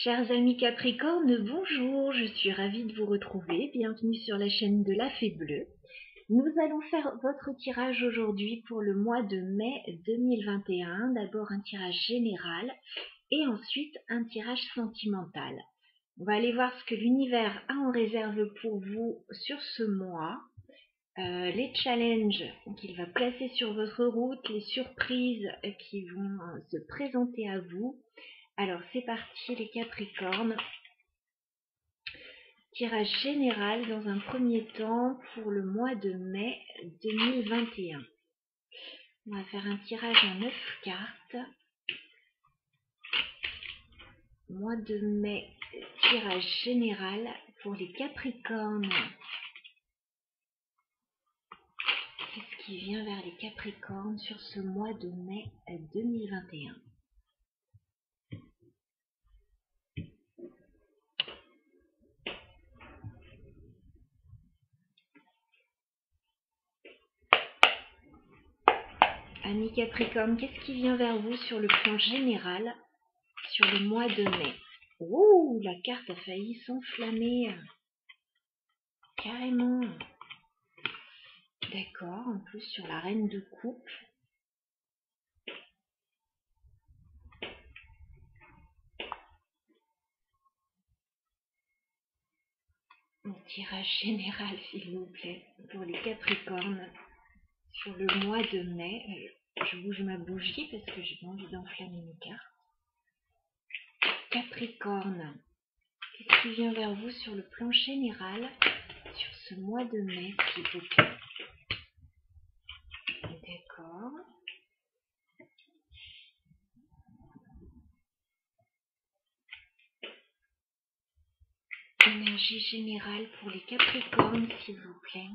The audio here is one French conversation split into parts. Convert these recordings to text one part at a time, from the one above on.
Chers amis Capricorne, bonjour, je suis ravie de vous retrouver, bienvenue sur la chaîne de la Fée Bleue. Nous allons faire votre tirage aujourd'hui pour le mois de mai 2021, d'abord un tirage général et ensuite un tirage sentimental. On va aller voir ce que l'univers a en réserve pour vous sur ce mois, les challenges qu'il va placer sur votre route, les surprises qui vont se présenter à vous. Alors c'est parti les Capricornes, tirage général dans un premier temps pour le mois de mai 2021. On va faire un tirage en 9 cartes. Mois de mai, tirage général pour les Capricornes. Qu'est-ce qui vient vers les Capricornes sur ce mois de mai 2021 ? Amis Capricorne, qu'est-ce qui vient vers vous sur le plan général sur le mois de mai? Ouh, la carte a failli s'enflammer. Carrément. D'accord, en plus sur la reine de coupe. Un tirage général, s'il vous plaît, pour les Capricornes sur le mois de mai. Je bouge ma bougie parce que j'ai pas envie d'enflammer mes cartes. Capricorne, qu'est-ce qui vient vers vous sur le plan général sur ce mois de mai, s'il vous plaît? D'accord. Énergie générale pour les Capricornes, s'il vous plaît.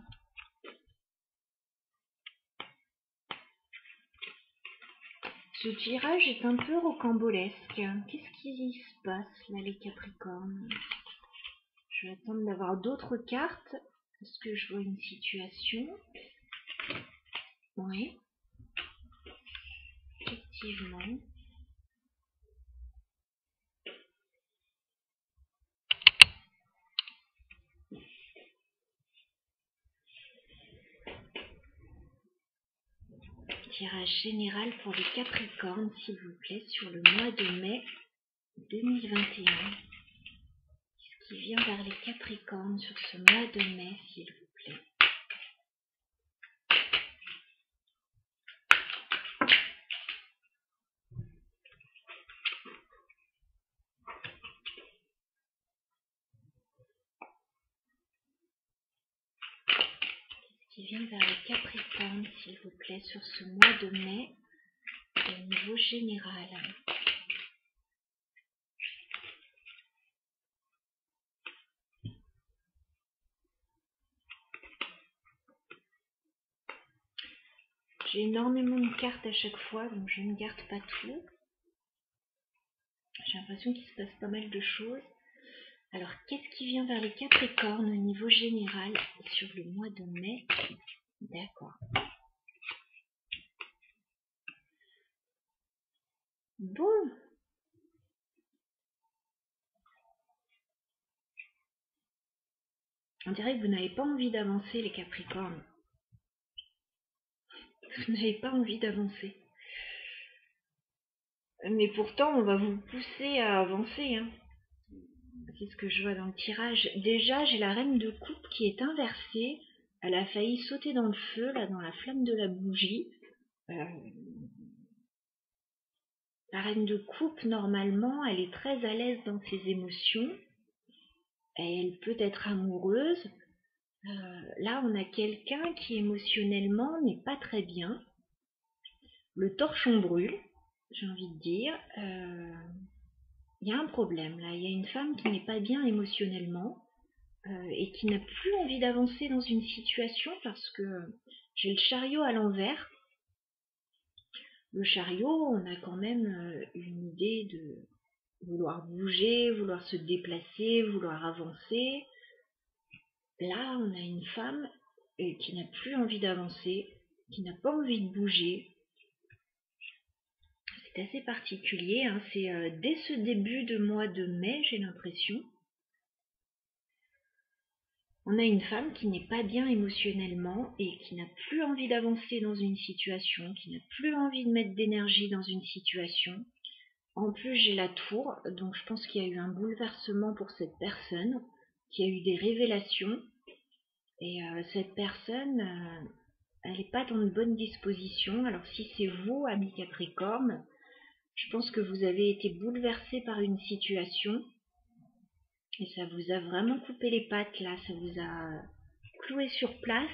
Ce tirage est un peu rocambolesque. Qu'est-ce qui se passe là, les Capricornes? Je vais attendre d'avoir d'autres cartes parce que je vois une situation. Oui. Effectivement. Tirage général pour les Capricornes, s'il vous plaît, sur le mois de mai 2021. Qu'est-ce qui vient vers les Capricornes sur ce mois de mai, s'il vous plaît? Qui vient vers les Capricornes, s'il vous plaît, sur ce mois de mai au niveau général. J'ai énormément de cartes à chaque fois, donc je ne garde pas tout. J'ai l'impression qu'il se passe pas mal de choses. Alors, qu'est-ce qui vient vers les Capricornes au niveau général sur le mois de mai? D'accord. Bon. On dirait que vous n'avez pas envie d'avancer, les Capricornes. Vous n'avez pas envie d'avancer. Mais pourtant, on va vous pousser à avancer. Hein. C'est ce que je vois dans le tirage. Déjà, j'ai la reine de coupe qui est inversée. Elle a failli sauter dans le feu, là, dans la flamme de la bougie. La reine de coupe, normalement, elle est très à l'aise dans ses émotions. Elle peut être amoureuse. Là, on a quelqu'un qui émotionnellement n'est pas très bien. Le torchon brûle, j'ai envie de dire. Il y a un problème là. Il y a une femme qui n'est pas bien émotionnellement et qui n'a plus envie d'avancer dans une situation parce que j'ai le chariot à l'envers. Le chariot, on a quand même une idée de vouloir bouger, vouloir se déplacer, vouloir avancer. Là, on a une femme qui n'a plus envie d'avancer, qui n'a pas envie de bouger. C'est C'est assez particulier, hein. C'est dès ce début de mois de mai, j'ai l'impression. On a une femme qui n'est pas bien émotionnellement et qui n'a plus envie d'avancer dans une situation, qui n'a plus envie de mettre d'énergie dans une situation. En plus, j'ai la tour, donc je pense qu'il y a eu un bouleversement pour cette personne, qui a eu des révélations. Et cette personne, elle n'est pas dans de bonnes dispositions. Alors si c'est vous, ami Capricorne, je pense que vous avez été bouleversé par une situation et ça vous a vraiment coupé les pattes là, ça vous a cloué sur place.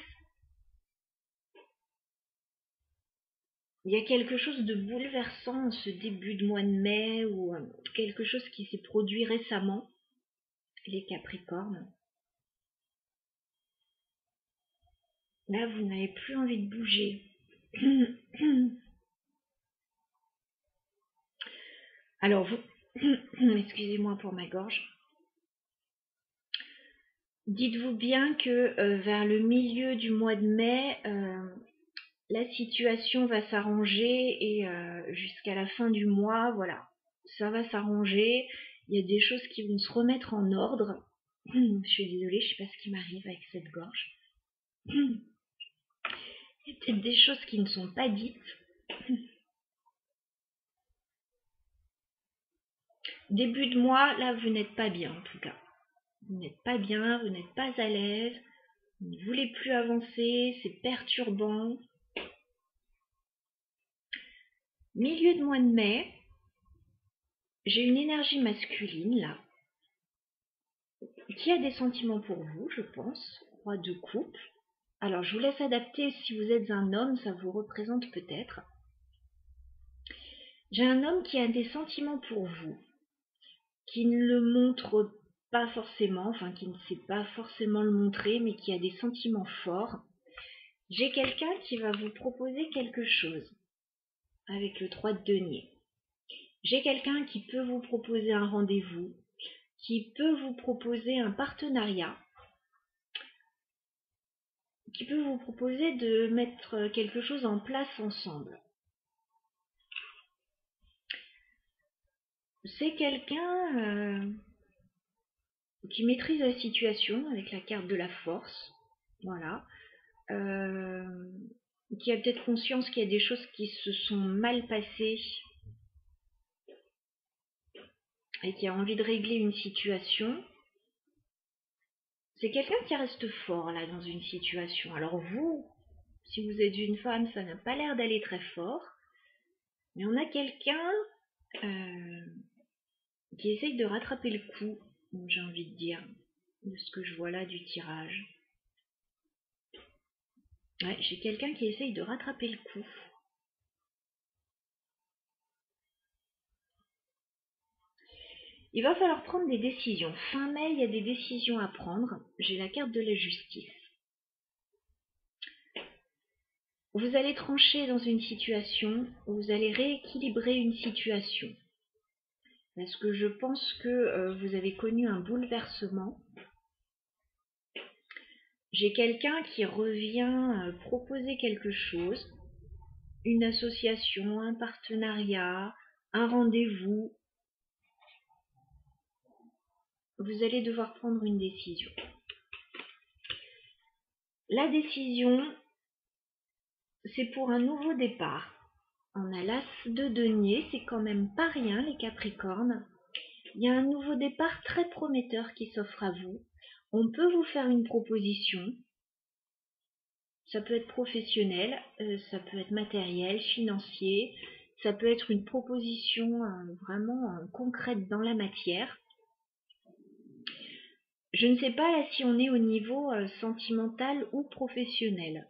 Il y a quelque chose de bouleversant en ce début de mois de mai ou quelque chose qui s'est produit récemment, les Capricornes. Là, vous n'avez plus envie de bouger. Alors, vous, excusez-moi pour ma gorge. Dites-vous bien que vers le milieu du mois de mai, la situation va s'arranger et jusqu'à la fin du mois, voilà, ça va s'arranger. Il y a des choses qui vont se remettre en ordre. Je suis désolée, je ne sais pas ce qui m'arrive avec cette gorge. Il y a peut-être des choses qui ne sont pas dites. Début de mois, là, vous n'êtes pas bien en tout cas. Vous n'êtes pas bien, vous n'êtes pas à l'aise, vous ne voulez plus avancer, c'est perturbant. Milieu de mois de mai, j'ai une énergie masculine là, qui a des sentiments pour vous, je pense. Roi de coupe. Alors, je vous laisse adapter. Si vous êtes un homme, ça vous représente peut-être. J'ai un homme qui a des sentiments pour vous, qui ne le montre pas forcément, enfin qui ne sait pas forcément le montrer, mais qui a des sentiments forts. J'ai quelqu'un qui va vous proposer quelque chose avec le 3 de denier. J'ai quelqu'un qui peut vous proposer un rendez-vous, qui peut vous proposer un partenariat, qui peut vous proposer de mettre quelque chose en place ensemble. C'est quelqu'un qui maîtrise la situation avec la carte de la force, voilà, qui a peut-être conscience qu'il y a des choses qui se sont mal passées et qui a envie de régler une situation. C'est quelqu'un qui reste fort là dans une situation. Alors vous, si vous êtes une femme, ça n'a pas l'air d'aller très fort, mais on a quelqu'un qui essaye de rattraper le coup, j'ai envie de dire, de ce que je vois là du tirage. Ouais, j'ai quelqu'un qui essaye de rattraper le coup. Il va falloir prendre des décisions. Fin mai, il y a des décisions à prendre. J'ai la carte de la justice. Vous allez trancher dans une situation, vous allez rééquilibrer une situation. Parce que je pense que vous avez connu un bouleversement. J'ai quelqu'un qui revient proposer quelque chose, une association, un partenariat, un rendez-vous. Vous allez devoir prendre une décision. La décision, c'est pour un nouveau départ. On a l'as de denier, c'est quand même pas rien les Capricornes. Il y a un nouveau départ très prometteur qui s'offre à vous. On peut vous faire une proposition. Ça peut être professionnel, ça peut être matériel, financier. Ça peut être une proposition vraiment concrète dans la matière. Je ne sais pas là si on est au niveau sentimental ou professionnel.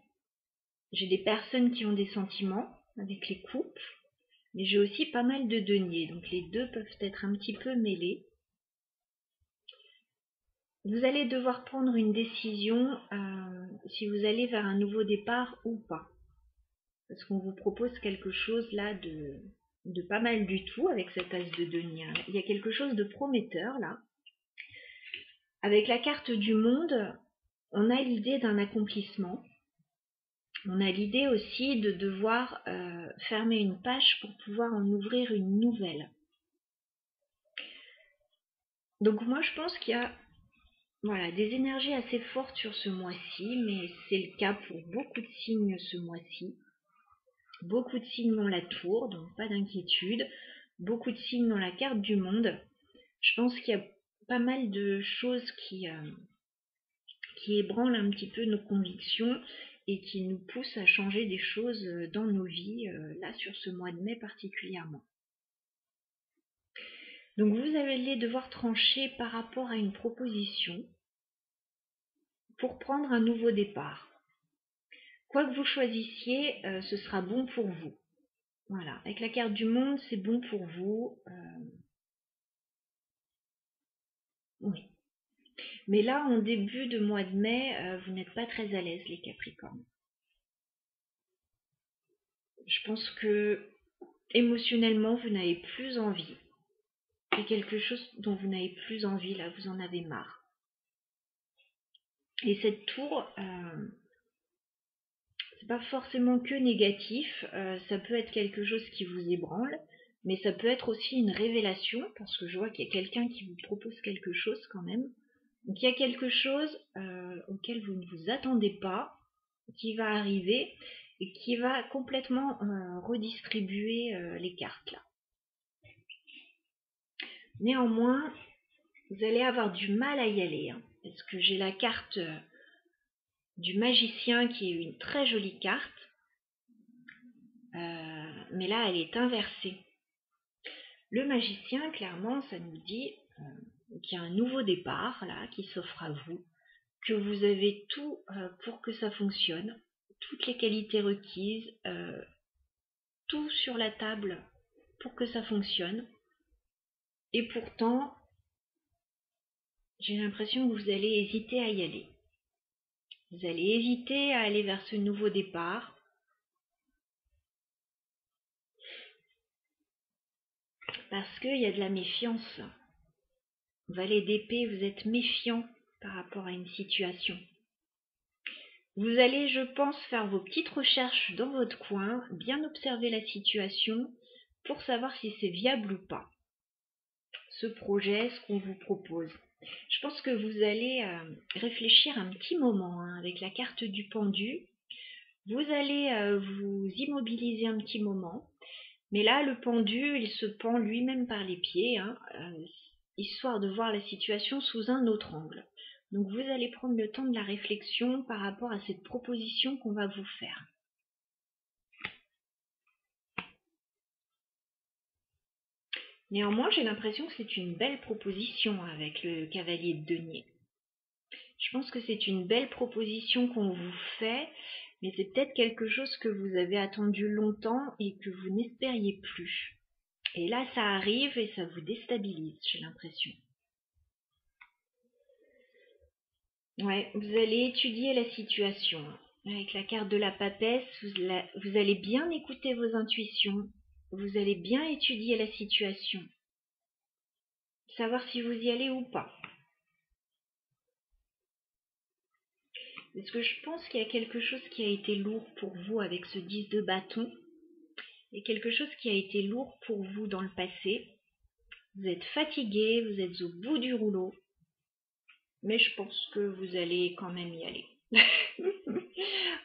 J'ai des personnes qui ont des sentiments avec les coupes, mais j'ai aussi pas mal de deniers, donc les deux peuvent être un petit peu mêlés. Vous allez devoir prendre une décision si vous allez vers un nouveau départ ou pas. Parce qu'on vous propose quelque chose là de pas mal du tout avec cet as de denier. Il y a quelque chose de prometteur là. Avec la carte du monde, on a l'idée d'un accomplissement. On a l'idée aussi de devoir fermer une page pour pouvoir en ouvrir une nouvelle. Donc moi je pense qu'il y a des énergies assez fortes sur ce mois-ci, mais c'est le cas pour beaucoup de signes ce mois-ci. Beaucoup de signes dans la tour, donc pas d'inquiétude. Beaucoup de signes dans la carte du monde. Je pense qu'il y a pas mal de choses qui ébranlent un petit peu nos convictions et qui nous poussent à changer des choses dans nos vies, là sur ce mois de mai particulièrement. Donc vous allez devoir trancher par rapport à une proposition pour prendre un nouveau départ. Quoi que vous choisissiez, ce sera bon pour vous. Voilà, avec la carte du monde, c'est bon pour vous. Oui. Mais là, en début de mois de mai, vous n'êtes pas très à l'aise, les Capricornes. Je pense que émotionnellement, vous n'avez plus envie. C'est quelque chose dont vous n'avez plus envie, là, vous en avez marre. Et cette tour, c'est pas forcément que négatif, ça peut être quelque chose qui vous ébranle, mais ça peut être aussi une révélation, parce que je vois qu'il y a quelqu'un qui vous propose quelque chose quand même. Donc il y a quelque chose auquel vous ne vous attendez pas, qui va arriver et qui va complètement redistribuer les cartes là. Néanmoins, vous allez avoir du mal à y aller, hein, parce que j'ai la carte du magicien qui est une très jolie carte, mais là elle est inversée. Le magicien, clairement, ça nous dit qu'il y a un nouveau départ là qui s'offre à vous, que vous avez tout pour que ça fonctionne, toutes les qualités requises, tout sur la table pour que ça fonctionne. Et pourtant, j'ai l'impression que vous allez hésiter à y aller. Vous allez hésiter à aller vers ce nouveau départ. Parce qu'il y a de la méfiance. Valet d'épée, vous êtes méfiant par rapport à une situation. Vous allez, je pense, faire vos petites recherches dans votre coin, bien observer la situation pour savoir si c'est viable ou pas. Ce projet, ce qu'on vous propose. Je pense que vous allez réfléchir un petit moment avec la carte du pendu. Vous allez vous immobiliser un petit moment. Mais là, le pendu, il se pend lui-même par les pieds, histoire de voir la situation sous un autre angle. Donc vous allez prendre le temps de la réflexion par rapport à cette proposition qu'on va vous faire. Néanmoins, j'ai l'impression que c'est une belle proposition avec le cavalier de denier. Je pense que c'est une belle proposition qu'on vous fait, mais c'est peut-être quelque chose que vous avez attendu longtemps et que vous n'espériez plus. Et là, ça arrive et ça vous déstabilise, j'ai l'impression. Ouais, vous allez étudier la situation. Avec la carte de la papesse, vous allez bien écouter vos intuitions. Vous allez bien étudier la situation. Savoir si vous y allez ou pas. Parce que je pense qu'il y a quelque chose qui a été lourd pour vous avec ce 10 de bâton. Il y a quelque chose qui a été lourd pour vous dans le passé. Vous êtes fatigué, vous êtes au bout du rouleau. Mais je pense que vous allez quand même y aller.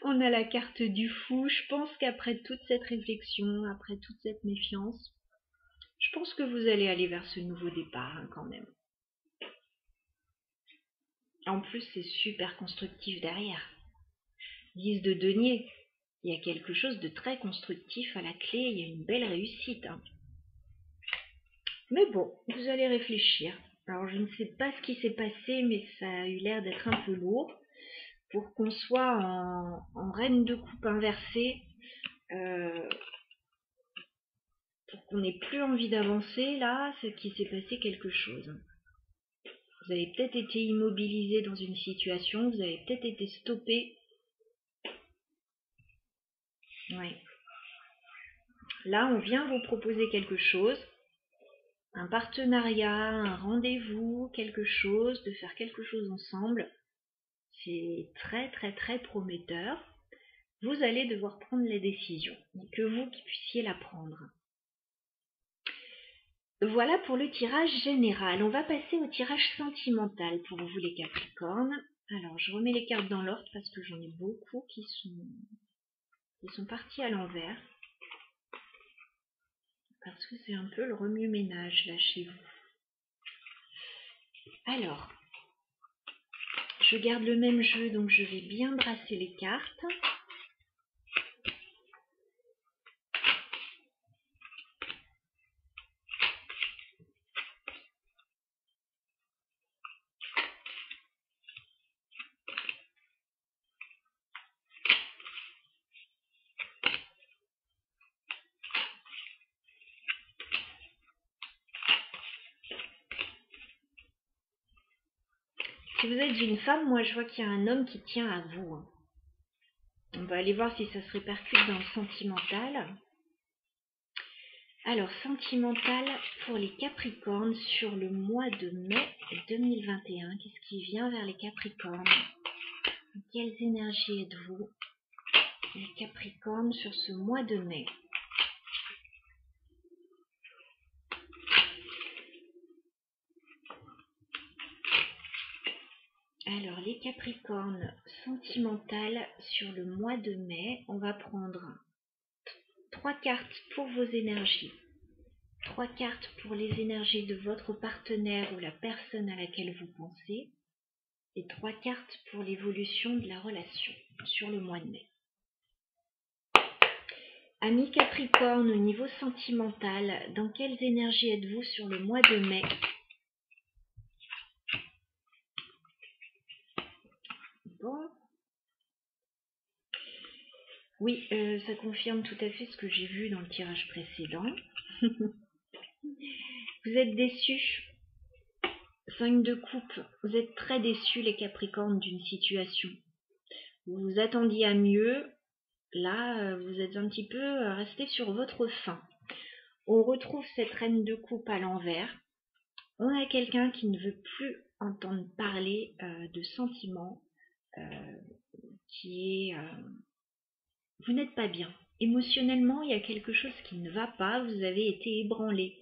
On a la carte du fou. Je pense qu'après toute cette réflexion, après toute cette méfiance, je pense que vous allez aller vers ce nouveau départ quand même. En plus, c'est super constructif derrière. 10 de denier. Il y a quelque chose de très constructif à la clé. Il y a une belle réussite. Mais bon, vous allez réfléchir. Alors, je ne sais pas ce qui s'est passé, mais ça a eu l'air d'être un peu lourd. Pour qu'on soit en reine de coupe inversée, pour qu'on n'ait plus envie d'avancer, là, c'est qu'il s'est passé quelque chose. Vous avez peut-être été immobilisé dans une situation, vous avez peut-être été stoppé. Ouais. Là, on vient vous proposer quelque chose, un partenariat, un rendez-vous, quelque chose, de faire quelque chose ensemble. C'est très très très prometteur. vous allez devoir prendre la décision, et que vous qui puissiez la prendre. Voilà pour le tirage général. On va passer au tirage sentimental pour vous les Capricornes. Alors, je remets les cartes dans l'ordre parce que j'en ai beaucoup qui sont partis à l'envers. Parce que c'est un peu le remue-ménage là chez vous. Alors, je garde le même jeu, donc je vais bien brasser les cartes. Si vous êtes une femme, moi je vois qu'il y a un homme qui tient à vous. On va aller voir si ça se répercute dans le sentimental. Alors, sentimental pour les Capricornes sur le mois de mai 2021. Qu'est-ce qui vient vers les Capricornes? Quelles énergies êtes-vous, les Capricornes, sur ce mois de mai? Alors, les Capricornes, sentimental sur le mois de mai, on va prendre 3 cartes pour vos énergies. 3 cartes pour les énergies de votre partenaire ou la personne à laquelle vous pensez. Et 3 cartes pour l'évolution de la relation sur le mois de mai. Amis Capricorne, au niveau sentimental, dans quelles énergies êtes-vous sur le mois de mai? Bon. Oui, ça confirme tout à fait ce que j'ai vu dans le tirage précédent. Vous êtes déçus. 5 de coupe, vous êtes très déçus les Capricornes d'une situation. Vous vous attendiez à mieux, là vous êtes un petit peu resté sur votre faim. On retrouve cette reine de coupe à l'envers. On a quelqu'un qui ne veut plus entendre parler de sentiments, qui est... vous n'êtes pas bien. Émotionnellement, il y a quelque chose qui ne va pas, vous avez été ébranlé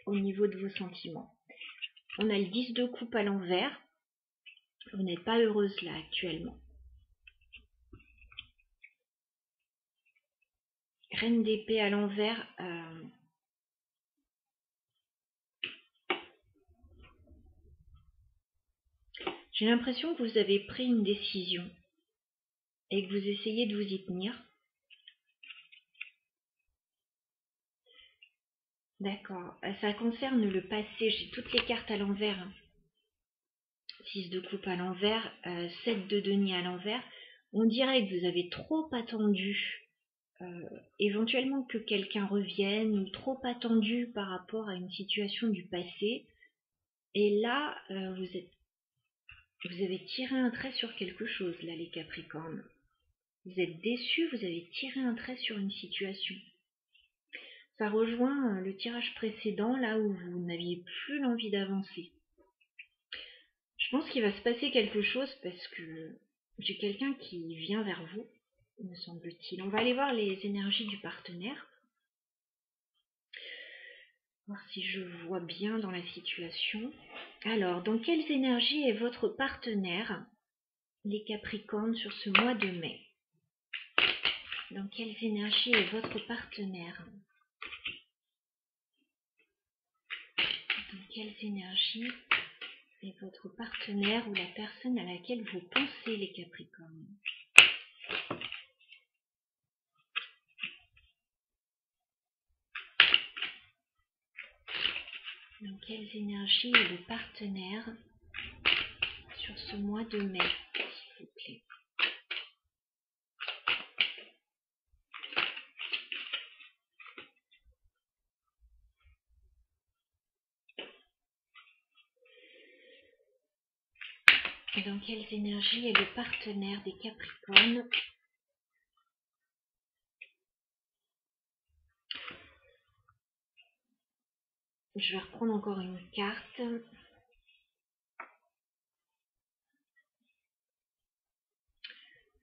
au niveau de vos sentiments. On a le 10 de coupe à l'envers. Vous n'êtes pas heureuse là actuellement. Reine d'épée à l'envers. J'ai l'impression que vous avez pris une décision et que vous essayez de vous y tenir. D'accord. Ça concerne le passé. J'ai toutes les cartes à l'envers. 6 de coupe à l'envers, 7 de denier à l'envers. On dirait que vous avez trop attendu, éventuellement que quelqu'un revienne, ou trop attendu par rapport à une situation du passé. Et là, vous avez tiré un trait sur quelque chose, là, les Capricornes. Vous êtes déçus, vous avez tiré un trait sur une situation. Ça rejoint le tirage précédent, là où vous n'aviez plus l'envie d'avancer. Je pense qu'il va se passer quelque chose parce que j'ai quelqu'un qui vient vers vous, me semble-t-il. On va aller voir les énergies du partenaire. Voir si je vois bien dans la situation. Alors, dans quelles énergies est votre partenaire, les Capricornes, sur ce mois de mai? Dans quelles énergies est votre partenaire? Dans quelles énergies est votre partenaire ou la personne à laquelle vous pensez, les Capricornes? Dans quelles énergies est le partenaire sur ce mois de mai, s'il vous plaît? Et dans quelles énergies est le partenaire des Capricornes? Je vais reprendre encore une carte.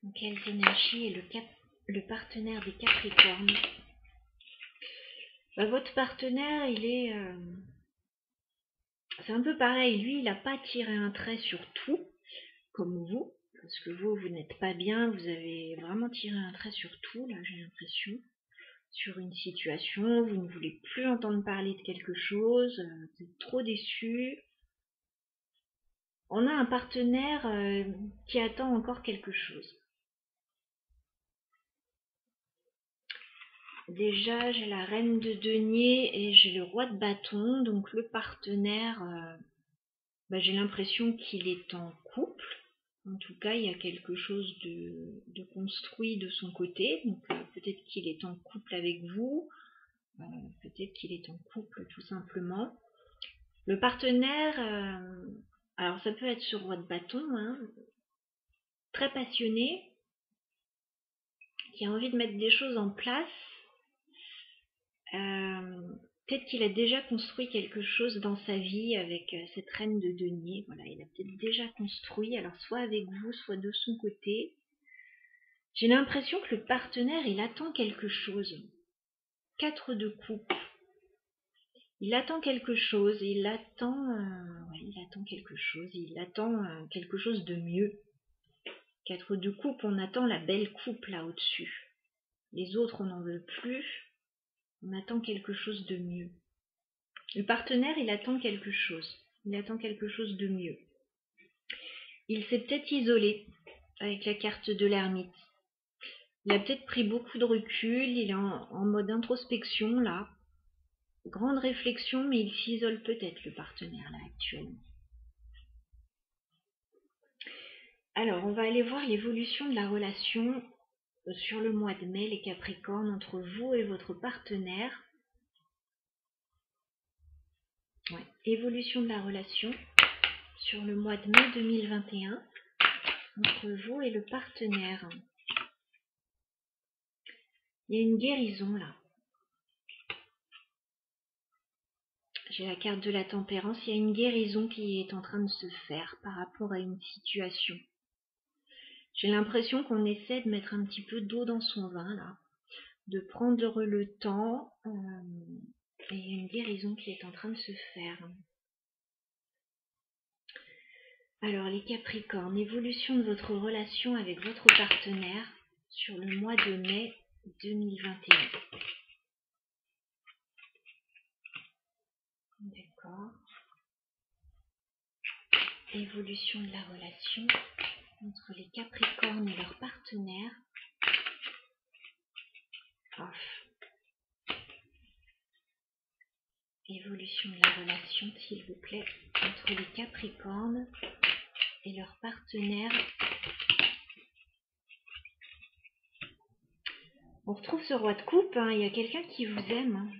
Dans quelles énergies est le partenaire des Capricornes? Votre partenaire, il est... c'est un peu pareil, lui, il n'a pas tiré un trait sur tout, comme vous, parce que vous n'êtes pas bien, vous avez vraiment tiré un trait sur tout, là, j'ai l'impression, sur une situation, vous ne voulez plus entendre parler de quelque chose, vous êtes trop déçu. On a un partenaire qui attend encore quelque chose. Déjà, j'ai la reine de denier et j'ai le roi de bâton, donc le partenaire, j'ai l'impression qu'il est en couple. En tout cas, il y a quelque chose de construit de son côté, donc peut-être qu'il est en couple avec vous, peut-être qu'il est en couple tout simplement. Le partenaire, alors ça peut être ce roi de bâton, hein, très passionné, qui a envie de mettre des choses en place. Peut-être qu'il a déjà construit quelque chose dans sa vie avec cette reine de denier. Voilà, il a peut-être déjà construit, alors soit avec vous, soit de son côté. J'ai l'impression que le partenaire, il attend quelque chose. 4 de coupe. Il attend quelque chose, il attend quelque chose, il attend quelque chose de mieux. 4 de coupe, on attend la belle coupe là au-dessus. Les autres, on n'en veut plus. On attend quelque chose de mieux. Le partenaire, il attend quelque chose. Il attend quelque chose de mieux. Il s'est peut-être isolé avec la carte de l'ermite. Il a peut-être pris beaucoup de recul, il est en mode introspection là. Grande réflexion, mais il s'isole peut-être le partenaire là actuellement. Alors, on va aller voir l'évolution de la relation sur le mois de mai, les Capricornes, entre vous et votre partenaire. Ouais. Évolution de la relation sur le mois de mai 2021 entre vous et le partenaire. Il y a une guérison là. J'ai la carte de la tempérance. Il y a une guérison qui est en train de se faire par rapport à une situation. J'ai l'impression qu'on essaie de mettre un petit peu d'eau dans son vin là, de prendre le temps. Et il y a une guérison qui est en train de se faire. Alors les Capricornes, évolution de votre relation avec votre partenaire sur le mois de mai 2021. D'accord. Évolution de la relation entre les Capricornes et leur partenaire. Évolution de la relation, s'il vous plaît, entre les Capricornes et leur partenaire. On retrouve ce roi de coupe, hein, il y a quelqu'un qui vous aime. Hein.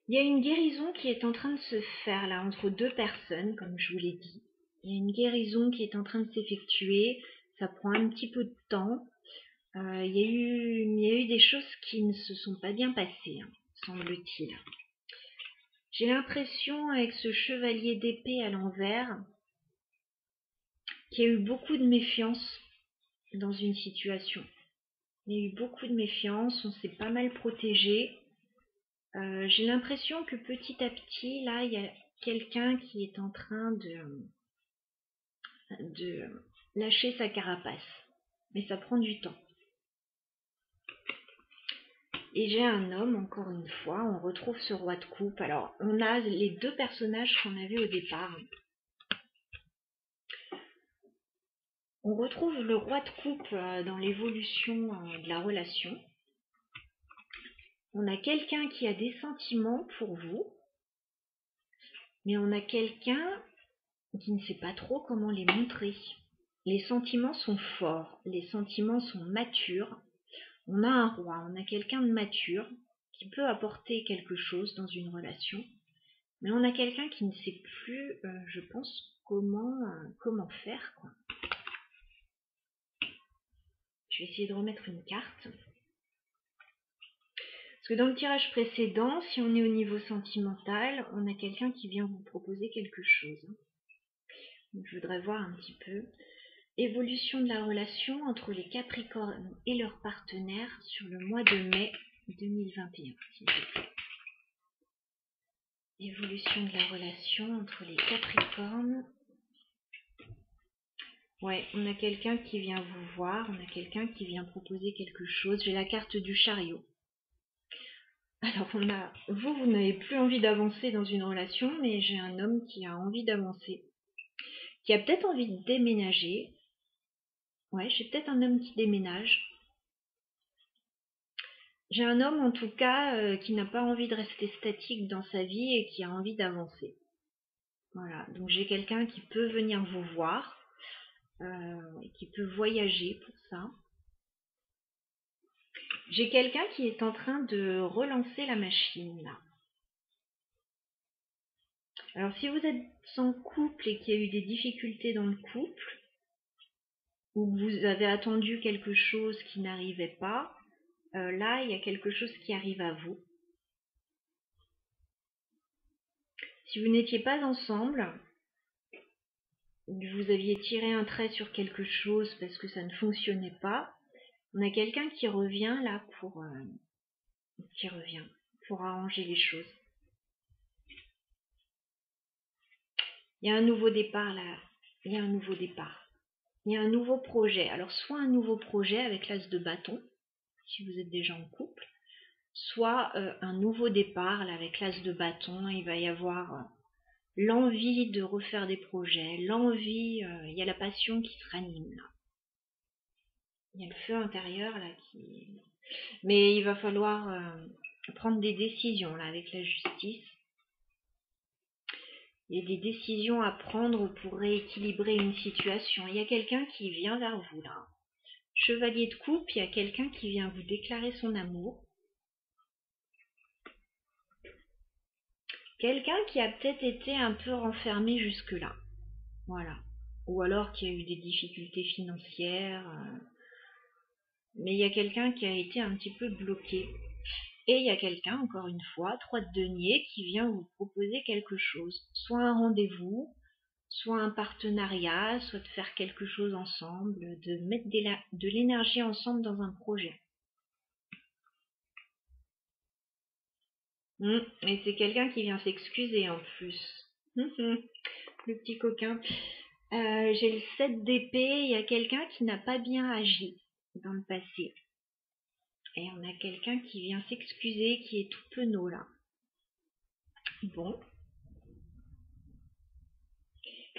Il y a une guérison qui est en train de se faire là entre deux personnes, comme je vous l'ai dit. Il y a une guérison qui est en train de s'effectuer. Ça prend un petit peu de temps. Il y a eu des choses qui ne se sont pas bien passées, hein, semble-t-il. J'ai l'impression, avec ce chevalier d'épée à l'envers, qu'il y a eu beaucoup de méfiance dans une situation. Il y a eu beaucoup de méfiance, on s'est pas mal protégé. J'ai l'impression que petit à petit, là, il y a quelqu'un qui est en train de lâcher sa carapace. Mais ça prend du temps. Et j'ai un homme, encore une fois, on retrouve ce roi de coupe. Alors, on a les deux personnages qu'on a vus au départ. On retrouve le roi de coupe dans l'évolution de la relation. On a quelqu'un qui a des sentiments pour vous, mais on a quelqu'un qui ne sait pas trop comment les montrer. Les sentiments sont forts, les sentiments sont matures. On a un roi, on a quelqu'un de mature qui peut apporter quelque chose dans une relation, mais on a quelqu'un qui ne sait plus, je pense, comment faire, quoi. Je vais essayer de remettre une carte. Parce que dans le tirage précédent, si on est au niveau sentimental, on a quelqu'un qui vient vous proposer quelque chose. Je voudrais voir un petit peu. Évolution de la relation entre les Capricornes et leurs partenaires sur le mois de mai 2021, s'il vous plaît. Évolution de la relation entre les Capricornes. Ouais, on a quelqu'un qui vient vous voir, on a quelqu'un qui vient proposer quelque chose. J'ai la carte du chariot. Alors vous n'avez plus envie d'avancer dans une relation, mais j'ai un homme qui a envie d'avancer, qui a peut-être envie de déménager. Ouais, j'ai peut-être un homme qui déménage. J'ai un homme en tout cas qui n'a pas envie de rester statique dans sa vie et qui a envie d'avancer. Voilà, donc j'ai quelqu'un qui peut venir vous voir, qui peut voyager pour ça. J'ai quelqu'un qui est en train de relancer la machine là. Alors si vous êtes en couple et qu'il y a eu des difficultés dans le couple, ou que vous avez attendu quelque chose qui n'arrivait pas, là il y a quelque chose qui arrive à vous. Si vous n'étiez pas ensemble, vous aviez tiré un trait sur quelque chose parce que ça ne fonctionnait pas, on a quelqu'un qui revient là pour arranger les choses. Il y a un nouveau départ là, il y a un nouveau départ. Il y a un nouveau projet. Alors soit un nouveau projet avec l'as de bâton, si vous êtes déjà en couple, soit un nouveau départ là, avec l'as de bâton. Il va y avoir l'envie de refaire des projets, l'envie, il y a la passion qui se ranime là. Il y a le feu intérieur là qui... Mais il va falloir prendre des décisions là avec la justice. Il y a des décisions à prendre pour rééquilibrer une situation. Il y a quelqu'un qui vient vers vous là. Chevalier de coupe, il y a quelqu'un qui vient vous déclarer son amour. Quelqu'un qui a peut-être été un peu renfermé jusque-là. Voilà. Ou alors qui a eu des difficultés financières. Mais il y a quelqu'un qui a été un petit peu bloqué. Et il y a quelqu'un, encore une fois, 3 de denier, qui vient vous proposer quelque chose. Soit un rendez-vous, soit un partenariat, soit de faire quelque chose ensemble, de mettre de l'énergie ensemble dans un projet. Et c'est quelqu'un qui vient s'excuser en plus. Le petit coquin. J'ai le 7 d'épée, il y a quelqu'un qui n'a pas bien agi dans le passé. Et on a quelqu'un qui vient s'excuser, qui est tout penaud là. Bon.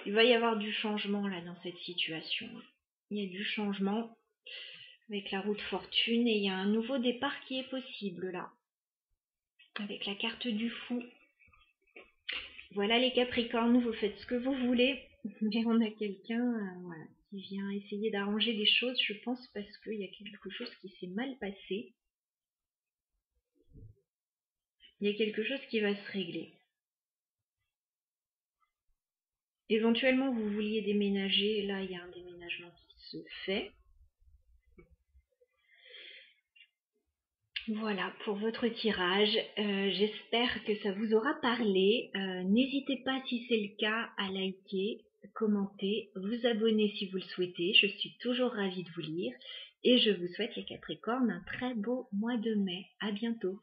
Il va y avoir du changement là dans cette situation. Il y a du changement avec la roue de fortune et il y a un nouveau départ qui est possible là. Avec la carte du fou. Voilà les Capricornes, vous faites ce que vous voulez. Mais on a quelqu'un voilà, qui vient essayer d'arranger les choses, je pense, parce qu'il y a quelque chose qui s'est mal passé. Il y a quelque chose qui va se régler. Éventuellement, vous vouliez déménager, et là, il y a un déménagement qui se fait. Voilà pour votre tirage. J'espère que ça vous aura parlé. N'hésitez pas, si c'est le cas, à liker, commenter, vous abonner si vous le souhaitez. Je suis toujours ravie de vous lire. Et je vous souhaite, les Capricornes, un très beau mois de mai. À bientôt.